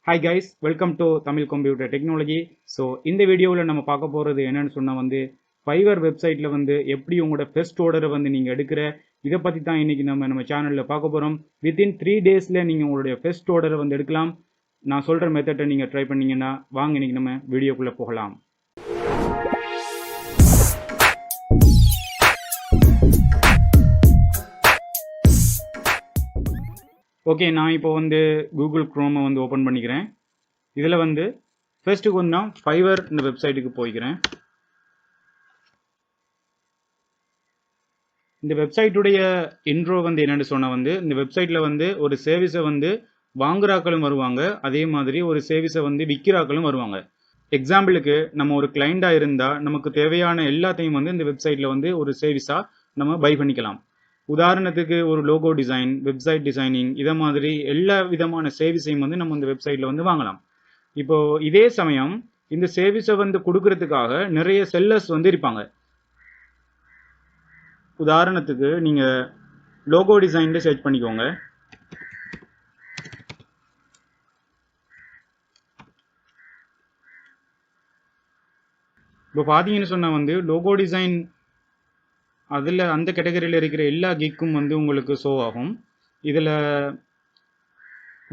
Hi guys, welcome to Tamil Computer Technology. So இந்த வீடியோவில் நம்ம பார்க்க போகிறது என்னன்னு சொன்னா Fiverr வெப்சைட்டில் எப்படி உங்களோட ஃபர்ஸ்ட் ஆர்டரை நீங்கள் எடுக்கிற இதை பற்றி தான் இன்னைக்கு நம்ம சேனலில் பார்க்க போகிறோம். வித்தின் 3 டேஸில் நீங்கள் உங்களுடைய ஃபர்ஸ்ட் ஆர்டரை எடுக்கலாம். நான் சொல்கிற மெத்தடை நீங்கள் ட்ரை பண்ணீங்கன்னா வாங்க இன்னைக்கு நம்ம வீடியோக்குள்ளே போகலாம். ஓகே, நான் இப்போ கூகுள் குரோமை ஓப்பன் பண்ணிக்கிறேன். இதில் ஃபர்ஸ்ட்டுக்கு நான் ஃபைவர் இந்த வெப்சைட்டுக்கு போய்க்கிறேன். இந்த வெப்சைட்டுடைய இன்ட்ரோ என்னென்னு சொன்னால் இந்த வெப்சைட்டில் ஒரு சர்வீஸை வாங்குறாக்களும் வருவாங்க, அதே மாதிரி ஒரு சர்வீஸை விற்கிறாக்களும் வருவாங்க. எக்ஸாம்பிளுக்கு நம்ம ஒரு கிளைண்டாக இருந்தால் நமக்கு தேவையான எல்லாத்தையும் இந்த வெப்சைட்டில் ஒரு சர்வீஸாக நம்ம பை பண்ணிக்கலாம். உதாரணத்துக்கு ஒரு லோகோ டிசைன், வெப்சைட் டிசைனிங், இதை மாதிரி எல்லா விதமான சர்வீஸையும் நம்ம இந்த வெப்சைட்டில் வாங்கலாம். இப்போ இதே சமயம் இந்த சர்வீஸை கொடுக்கறதுக்காக நிறைய செல்லர்ஸ் இருப்பாங்க. உதாரணத்துக்கு நீங்க லோகோ டிசைன்ல சர்ச் பண்ணிக்கோங்க. இப்போ பார்த்தீங்கன்னு சொன்னால் லோகோ டிசைன் அதில் அந்த கேட்டகரியில் இருக்கிற எல்லா கிக்கும் உங்களுக்கு ஷோ ஆகும். இதில்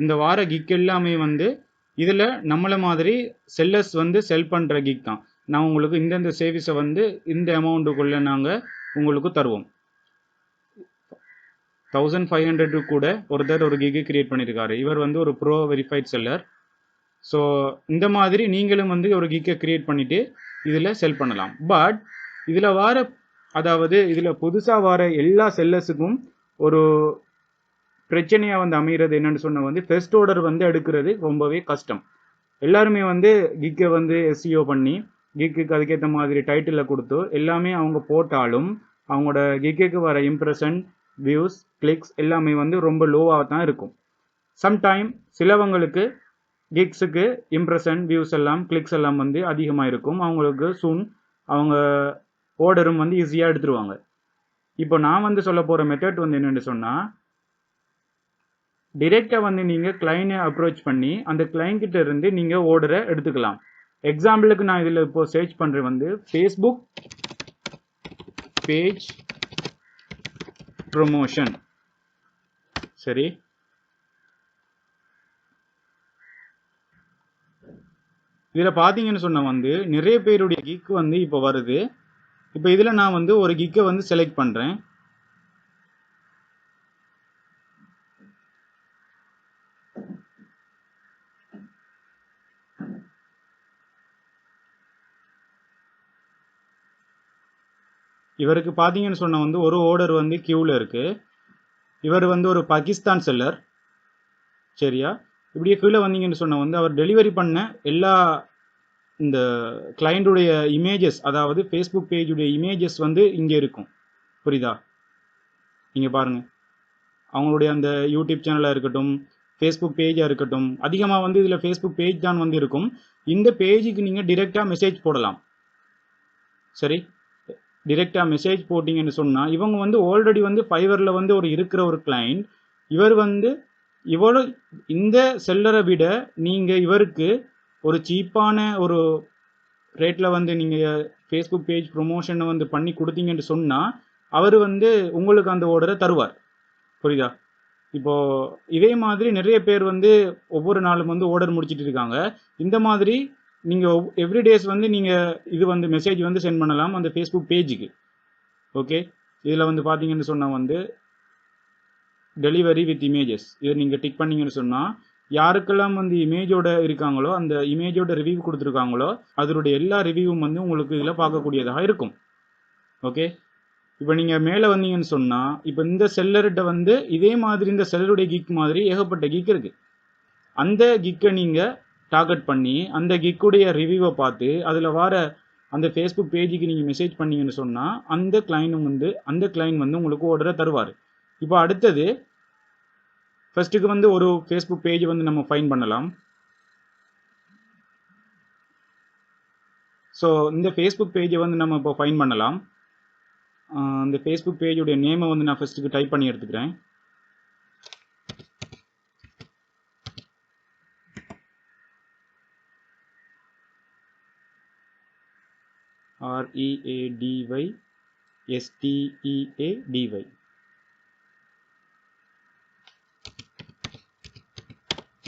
இந்த வார கிக் எல்லாமே இதில் நம்மளை மாதிரி செல்லர்ஸ் செல் பண்ணுற கிக் தான். நான் உங்களுக்கு இந்தந்த சர்வீஸை இந்த அமௌண்ட்டுக்குள்ளே நாங்கள் உங்களுக்கு தருவோம். 1500 கூட ஒருத்தர் ஒரு கிக்கு கிரியேட் பண்ணியிருக்காரு. இவர் ஒரு ப்ரோ வெரிஃபைட் செல்லர். ஸோ இந்த மாதிரி நீங்களும் ஒரு கிக்கை கிரியேட் பண்ணிவிட்டு இதில் செல் பண்ணலாம். பட் இதில் அதாவது இதில் புதுசாக வர எல்லா செல்லர்ஸுக்கும் ஒரு பிரச்சனையாக அமைகிறது என்னன்னு சொன்னால் ஃபர்ஸ்ட் ஆர்டர் எடுக்கிறது ரொம்பவே கஷ்டம். எல்லாருமே கிக்கை எஸ்இஓ பண்ணி கிக்குக்கு அதுக்கேற்ற மாதிரி டைட்டிலில் கொடுத்து எல்லாமே அவங்க போட்டாலும் அவங்களோட கிக்குக்கு வர இம்ப்ரெஷன், வியூஸ், கிளிக்ஸ் எல்லாமே ரொம்ப லோவாக தான் இருக்கும். சம்டைம் சிலவங்களுக்கு கிக்ஸுக்கு இம்ப்ரெஷன், வியூஸ் எல்லாம், கிளிக்ஸ் எல்லாம் அதிகமாக இருக்கும். அவங்களுக்கு சூன் அவங்க ஆர்டரும் ஈஸியாக எடுத்துருவாங்க. இப்போ நான் சொல்ல போகிற மெத்தட் என்னென்னு சொன்னால், டிரெக்டாக நீங்கள் கிளைண்ட்டை அப்ரோச் பண்ணி அந்த கிளைண்ட் கிட்ட இருந்து நீங்கள் ஆர்டரை எடுத்துக்கலாம். எக்ஸாம்பிளுக்கு நான் இதில் இப்போ சர்ச் பண்ணுறேன் ஃபேஸ்புக் பேஜ் ப்ரொமோஷன். சரி, இதில் பார்த்தீங்கன்னு சொன்னால் நிறைய பேருடைய கிக் இப்போ வருது. இப்போ இதில் நான் ஒரு கிக்கை செலக்ட் பண்ணுறேன். இவருக்கு பார்த்தீங்கன்னு சொன்னால் ஒரு ஆர்டர் கியூவில் இருக்குது. இவர் ஒரு பாகிஸ்தான் செல்லர். சரியா, இப்படியே கீழே வந்தீங்கன்னு சொன்னால் அவர் டெலிவரி பண்ண எல்லா இந்த கிளைண்டுடைய இமேஜஸ், அதாவது ஃபேஸ்புக் பேஜுடைய இமேஜஸ் இங்கே இருக்கும். புரியுதா? நீங்கள் பாருங்கள், அவங்களுடைய அந்த யூடியூப் சேனலாக இருக்கட்டும், ஃபேஸ்புக் பேஜாக இருக்கட்டும், அதிகமாக இதில் ஃபேஸ்புக் பேஜ் தான் இருக்கும். இந்த பேஜுக்கு நீங்கள் டிரெக்டாக மெசேஜ் போடலாம். சரி, டிரெக்டாக மெசேஜ் போட்டிங்கன்னு சொன்னால் இவங்க ஆல்ரெடி ஃபைவரில் ஒரு இருக்கிற ஒரு கிளைண்ட். இவர் இவ்வளோ இந்த செல்லரை விட நீங்கள் இவருக்கு ஒரு சீப்பான ஒரு ரேட்டில் நீங்கள் ஃபேஸ்புக் பேஜ் ப்ரொமோஷனை பண்ணி கொடுத்தீங்கன்னு சொன்னால் அவர் உங்களுக்கு அந்த ஆர்டரை தருவார். புரியுதா? இப்போது இதே மாதிரி நிறைய பேர் ஒவ்வொரு நாளும் ஆர்டர் முடிச்சிட்டு இருக்காங்க. இந்த மாதிரி நீங்கள் எவ்ரிடேஸ் நீங்கள் இது மெசேஜ் சென்ட் பண்ணலாம் அந்த ஃபேஸ்புக் பேஜுக்கு. ஓகே, இதில் பார்த்தீங்கன்னு சொன்னால் டெலிவரி வித் இமேஜஸ், இதை நீங்கள் டிக் பண்ணிங்கன்னு சொன்னால் யாருக்கெல்லாம் இமேஜோட இருக்காங்களோ, அந்த இமேஜோட ரிவ்யூ கொடுத்துருக்காங்களோ அதனுடைய எல்லா ரிவ்யூவும் உங்களுக்கு இதில் பார்க்கக்கூடியதாக இருக்கும். ஓகே, இப்போ நீங்கள் மேலே வந்தீங்கன்னு சொன்னால் இப்போ இந்த செல்லர்கிட்ட இதே மாதிரி இந்த செல்லருடைய கிக் மாதிரி ஏகப்பட்ட கிக் இருக்குது. அந்த கிக்கை நீங்கள் டார்கெட் பண்ணி அந்த கிக்குடைய ரிவ்யூவை பார்த்து அதில் வர அந்த ஃபேஸ்புக் பேஜுக்கு நீங்கள் மெசேஜ் பண்ணீங்கன்னு சொன்னால் அந்த கிளைண்ட் உங்களுக்கு ஆர்டரை தருவார். இப்போ அடுத்தது ஃபர்ஸ்ட்டுக்கு ஒரு ஃபேஸ்புக் பேஜ் நம்ம ஃபைண்ட் பண்ணலாம். ஸோ இந்த ஃபேஸ்புக் பேஜை நம்ம இப்போ ஃபைண்ட் பண்ணலாம். இந்த ஃபேஸ்புக் பேஜுடைய நேமை நான் ஃபர்ஸ்ட்டுக்கு டைப் பண்ணி எடுத்துக்கிறேன். READYSTEADY.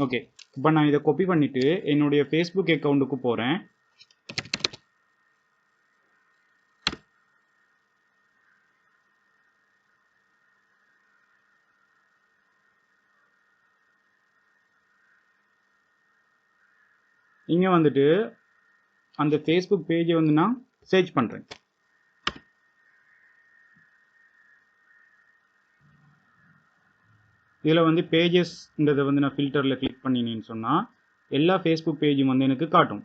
ஓகே, இப்போ நான் இதை காப்பி பண்ணிட்டு என்னுடைய ஃபேஸ்புக் அக்கௌண்ட்டுக்கு போகிறேன். இங்கே வந்துட்டு அந்த ஃபேஸ்புக் பேஜை வந்து நான் சர்ச் பண்ணுறேன். இதில் வந்து பேஜஸ்ன்றதை வந்து நான் ஃபில்டரில் கிளிக் பண்ணினேன்னு சொன்னால் எல்லா ஃபேஸ்புக் பேஜும் வந்து எனக்கு காட்டும்.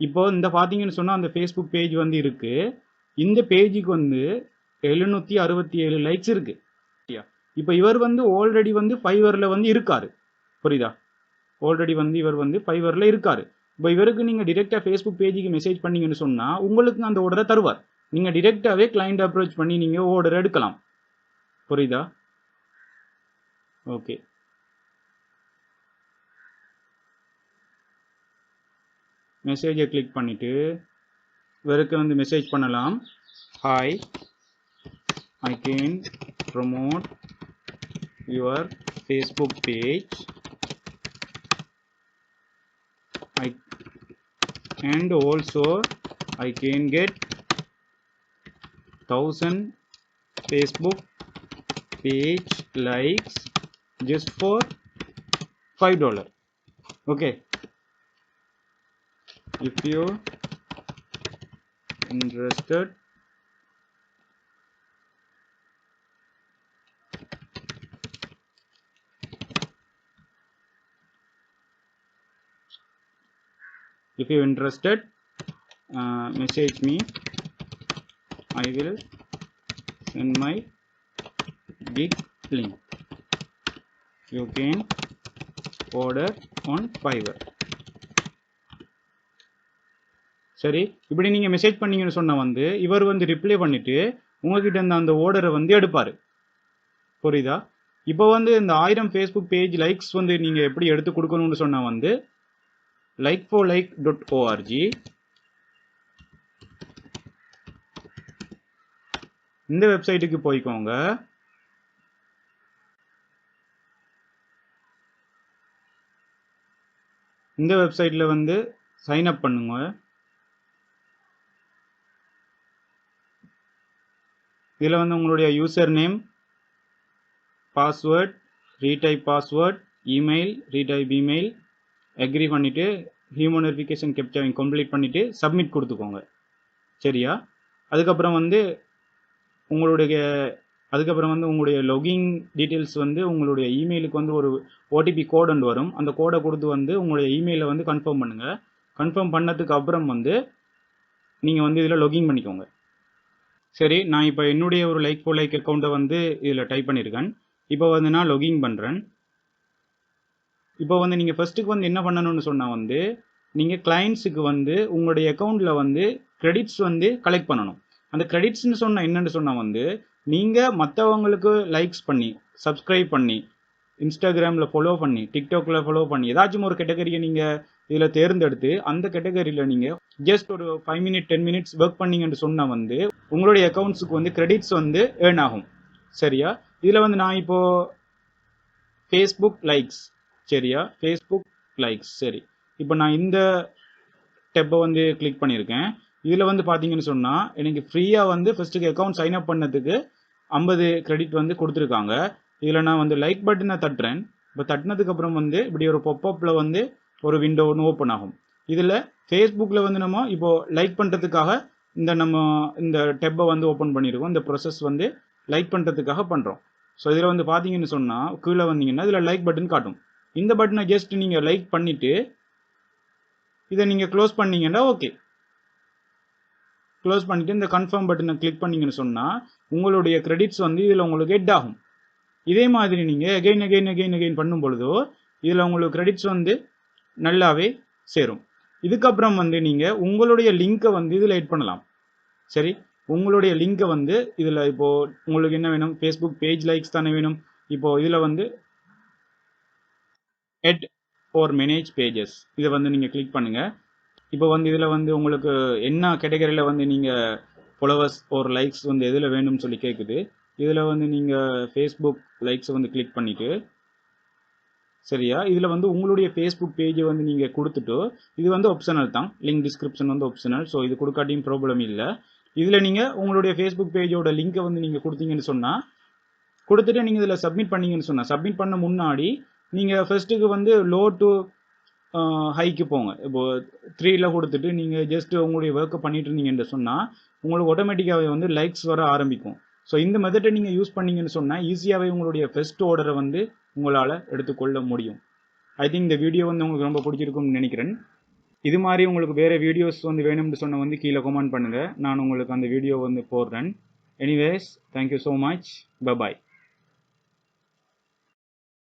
இப்போ இந்த பார்த்தீங்கன்னு சொன்னால் அந்த ஃபேஸ்புக் பேஜ் வந்து இருக்குது. இந்த பேஜுக்கு வந்து 767 லைக்ஸ் இருக்குது. இப்போ இவர் வந்து ஆல்ரெடி வந்து ஃபைவரில் வந்து இருக்காரு. புரியுதா? ஆல்ரெடி வந்து இவர் வந்து ஃபைவரில் இருக்காரு. இப்போ இவருக்கு நீங்கள் டிரெக்டாக ஃபேஸ்புக் பேஜுக்கு மெசேஜ் பண்ணீங்கன்னு சொன்னால் உங்களுக்கு அந்த ஆர்டரை தருவார். நீங்கள் டிரெக்டாகவே கிளைண்ட் அப்ரோச் பண்ணி நீங்கள் ஆர்டர் எடுக்கலாம். புரியுதா? ஓகே, மெசேஜை கிளிக் பண்ணிவிட்டு இவருக்கு வந்து மெசேஜ் பண்ணலாம். Hi, I can promote your Facebook page and also I can get 1000 Facebook page likes just for $5. Okay, if you interested, message me. I will send my gig link. You can order on Fiverr. சரி, இப்படி நீங்கள் message பண்ணீங்கன்னு சொன்னால் வந்து இவர் வந்து reply பண்ணிவிட்டு உங்ககிட்ட இருந்த அந்த ஆர்டரை வந்து எடுப்பார். புரியுதா? இப்போ வந்து இந்த 1000 ஃபேஸ்புக் பேஜ் லைக்ஸ் வந்து நீங்கள் எப்படி எடுத்து கொடுக்கணும்னு சொன்னால் வந்து like4like.org இந்த வெப்சைட்டுக்கு போய்க்கோங்க. இந்த வெப்சைட்டில் வந்து சைன் அப் பண்ணுங்க. இதில் வந்து உங்களுடைய user name, password, retype password, email, retype email, agree பண்ணிவிட்டு ஹியூமன் வெரிஃபிகேஷன் கேப்சாவையும் கம்ப்ளீட் பண்ணிவிட்டு சப்மிட் கொடுத்துக்கோங்க. சரியா? அதுக்கப்புறம் வந்து உங்களுடைய லொகின் டீட்டெயில்ஸ் வந்து உங்களுடைய இமெயிலுக்கு வந்து ஒரு ஓடிபி கோடு ஒன்று வரும். அந்த கோடை கொடுத்து வந்து உங்களுடைய இமெயிலை வந்து கன்ஃபார்ம் பண்ணுங்கள். கன்ஃபார்ம் பண்ணதுக்கு அப்புறம் வந்து நீங்கள் வந்து இதில் லொகின் பண்ணிக்கோங்க. சரி, நான் இப்போ என்னுடைய ஒரு like4like அக்கௌண்ட்டை வந்து இதில் டைப் பண்ணியிருக்கேன். இப்போ வந்து நான் லொகின் பண்ணுறேன். இப்போ வந்து நீங்கள் ஃபர்ஸ்ட்டுக்கு வந்து என்ன பண்ணணும்னு சொன்னால் வந்து நீங்கள் கிளைண்ட்ஸுக்கு வந்து உங்களுடைய அக்கௌண்ட்டில் வந்து கிரெடிட்ஸ் வந்து கலெக்ட் பண்ணணும். அந்த கிரெடிட்ஸ்னு சொன்னால் என்னென்னு சொன்னால் வந்து நீங்கள் மற்றவங்களுக்கு லைக்ஸ் பண்ணி, சப்ஸ்கிரைப் பண்ணி, இன்ஸ்டாகிராமில் ஃபாலோ பண்ணி, டிக்டாக்ல ஃபாலோ பண்ணி ஏதாச்சும் ஒரு கேட்டகரியை நீங்கள் இதில் தேர்ந்தெடுத்து அந்த கேட்டகரியில் நீங்கள் ஜஸ்ட் ஒரு 5 minutes 10 minutes ஒர்க் பண்ணீங்கன்னு சொன்னால் வந்து உங்களுடைய அக்கௌண்ட்ஸுக்கு வந்து கிரெடிட்ஸ் வந்து ஏர்ன் ஆகும். சரியா? இதில் வந்து நான் இப்போது ஃபேஸ்புக் லைக்ஸ், சரியா, ஃபேஸ்புக் லைக்ஸ். சரி, இப்போ நான் இந்த டெப்பை வந்து கிளிக் பண்ணியிருக்கேன். இதில் வந்து பார்த்தீங்கன்னு சொன்னால் எனக்கு ஃப்ரீயாக வந்து ஃபஸ்ட்டுக்கு அக்கௌண்ட் சைன் அப் பண்ணதுக்கு 50 கிரெடிட் வந்து கொடுத்துருக்காங்க. இதில் நான் வந்து லைக் பட்டனை தட்டுறேன். இப்போ தட்டினதுக்கப்புறம் வந்து இப்படி ஒரு பாப்அப்பில் வந்து ஒரு விண்டோ ஒன்று ஓப்பன் ஆகும். இதில் ஃபேஸ்புக்கில் வந்து நம்ம இப்போது லைக் பண்ணுறதுக்காக இந்த டெப்பை வந்து ஓப்பன் பண்ணியிருக்கோம். இந்த ப்ராசஸ் வந்து லைக் பண்ணுறதுக்காக பண்ணுறோம். ஸோ இதில் வந்து பார்த்தீங்கன்னு சொன்னால் கீழே வந்தீங்கன்னா இதில் லைக் பட்டன் காட்டும். இந்த பட்டனை ஜஸ்ட் நீங்கள் லைக் பண்ணிவிட்டு இதை நீங்கள் க்ளோஸ் பண்ணீங்கன்னா ஓகே. க்ளோஸ் பண்ணிவிட்டு இந்த கன்ஃபார்ம் பட்டனை கிளிக் பண்ணிங்கன்னு சொன்னால் உங்களுடைய கிரெடிட்ஸ் வந்து இதில் உங்களுக்கு ஹெட் ஆகும். இதே மாதிரி நீங்கள் அகெயின் பண்ணும் பொழுதோ இதில் உங்களுக்கு கிரெடிட்ஸ் வந்து நல்லாவே சேரும். இதுக்கப்புறம் வந்து நீங்கள் உங்களுடைய லிங்கை வந்து இதில் எட் பண்ணலாம். சரி, உங்களுடைய லிங்கை வந்து இதில் இப்போது உங்களுக்கு என்ன வேணும், ஃபேஸ்புக் பேஜ் லைக்ஸ் தானே வேணும். இப்போது இதில் வந்து எட் or மேனேஜ் பேஜஸ் இதை வந்து நீங்கள் கிளிக் பண்ணுங்கள். இப்போ வந்து இதில் வந்து உங்களுக்கு என்ன கேட்டகரியில் வந்து நீங்கள் ஃபாலோவர்ஸ் ஒரு லைக்ஸ் வந்து எதில் வேணும்னு சொல்லி கேட்குது. இதில் வந்து நீங்கள் ஃபேஸ்புக் லைக்ஸை வந்து கிளிக் பண்ணிவிட்டு சரியா, இதில் வந்து உங்களுடைய ஃபேஸ்புக் பேஜை வந்து நீங்கள் கொடுத்துட்டு, இது வந்து ஆப்ஷனல் தான், லிங்க் டிஸ்கிரிப்ஷன் வந்து ஆப்ஷனல். ஸோ இது கொடுக்காட்டியும் ப்ராப்ளம் இல்லை. இதில் நீங்கள் உங்களுடைய ஃபேஸ்புக் பேஜோட லிங்கை வந்து நீங்கள் கொடுத்தீங்கன்னு சொன்னால், கொடுத்துட்டு நீங்கள் இதில் சப்மிட் பண்ணீங்கன்னு சொன்னால், சப்மிட் பண்ண முன்னாடி நீங்கள் ஃபர்ஸ்ட்டுக்கு வந்து லோ டு ஹைக்கு போங்க. இப்போ 3ல கொடுத்துட்டு நீங்கள் ஜஸ்ட் உங்களுடைய ஒர்க்கை பண்ணிட்டு இருந்தீங்கன்னு சொன்னால், உங்களுக்கு ஆட்டோமேட்டிக்காகவே வந்து லைக்ஸ் வர ஆரம்பிக்கும். ஸோ இந்த மெத்தடை நீங்கள் யூஸ் பண்ணீங்கன்னு சொன்னால் ஈஸியாகவே உங்களுடைய ஃபர்ஸ்ட் ஆர்டரை வந்து உங்களால் எடுத்துக்கொள்ள முடியும். ஐ திங்க் இந்த வீடியோ வந்து உங்களுக்கு ரொம்ப பிடிச்சிருக்கும்னு நினைக்கிறேன். இது மாதிரி உங்களுக்கு வேறு வீடியோஸ் வந்து வேணும்னு சொன்ன வந்து கீழே கமெண்ட் பண்ணுங்கள். நான் உங்களுக்கு அந்த வீடியோ வந்து போடுறேன். Anyways, thank you so much. By.